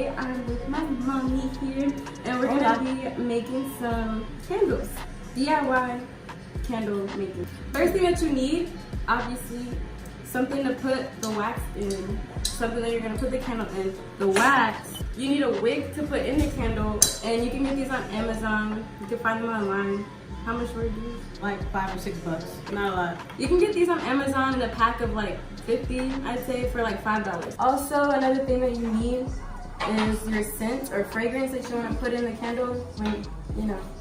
today I'm with my mommy here, and we're gonna be making some candles. DIY candle making. First thing that you need, obviously, something to put the wax in, something that you're gonna put the candle in. The wax, you need a wick to put in the candle, and you can get these on Amazon. You can find them online. How much were these? Like $5 or $6, not a lot. You can get these on Amazon in a pack of like 50, I'd say, for like $5. Also, another thing that you need is your scent or fragrance that you want to put in the candle. When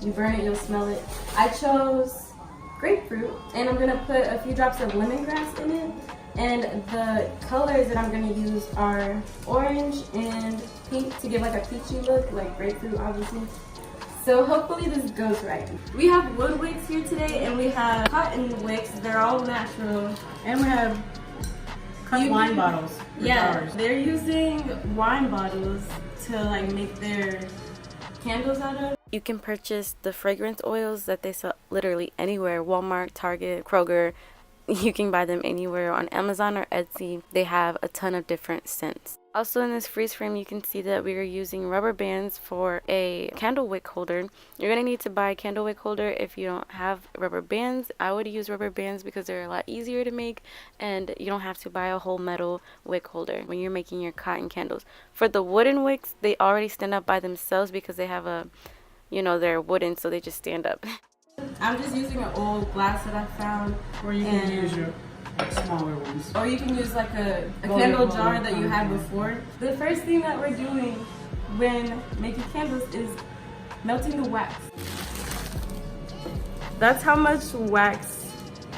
you burn it, you'll smell it. I chose grapefruit, and I'm gonna put a few drops of lemongrass in it. And the colors that I'm gonna use are orange and pink to give like a peachy look, like grapefruit, obviously. So hopefully this goes right. We have wood wicks here today, and we have cotton wicks. They're all natural. And we have cut wine bottles. Yeah, jars. they're using wine bottles to like make their candles out of. You can purchase the fragrance oils that they sell literally anywhere. Walmart, Target, Kroger. You can buy them anywhere on Amazon or Etsy. They have a ton of different scents. Also in this freeze frame, you can see that we are using rubber bands for a candle wick holder. You're going to need to buy a candle wick holder if you don't have rubber bands. I would use rubber bands because they're a lot easier to make, and you don't have to buy a whole metal wick holder when you're making your cotton candles. For the wooden wicks, they already stand up by themselves because they have a, they're wooden, so they just stand up. I'm just using an old glass that I found. Or you can use your smaller ones. Or you can use like a candle jar that you had before. The first thing that we're doing when making candles is melting the wax. That's how much wax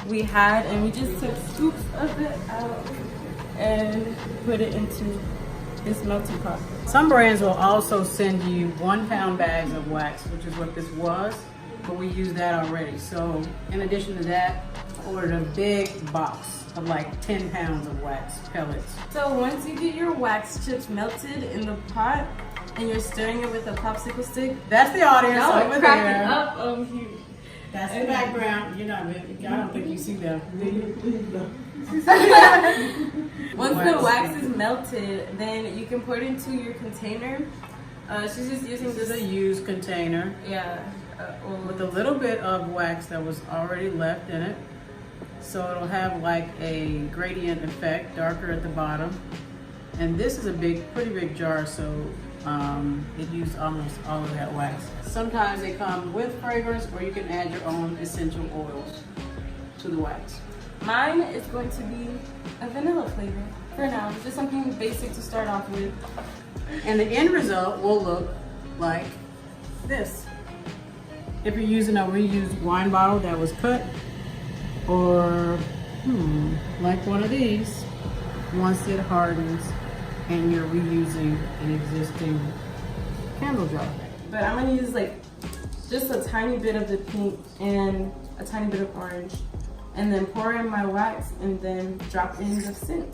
we had, and we just took scoops of it out and put it into this melting pot. Some brands will also send you 1 pound bags of wax, which is what this was, but we use that already. So in addition to that, I ordered a big box of like 10 pounds of wax pellets. So once you get your wax chips melted in the pot and you're stirring it with a popsicle stick, that's the audience y'all over are cracking there. up over here. That's the background. You're not. I don't think you see them. Once the wax is melted, then you can pour it into your container. She's just using This is a used container. Yeah. With a little bit of wax that was already left in it. So it'll have like a gradient effect, darker at the bottom. And this is a pretty big jar, so it used almost all of that wax. Sometimes they come with fragrance, or you can add your own essential oils to the wax. Mine is going to be a vanilla flavor for now. It's just something basic to start off with. And the end result will look like this. If you're using a reused wine bottle that was cut, or like one of these, once it hardens and you're reusing an existing candle jar. But I'm gonna use like just a tiny bit of the pink and a tiny bit of orange, and then pour in my wax and then drop in the scent.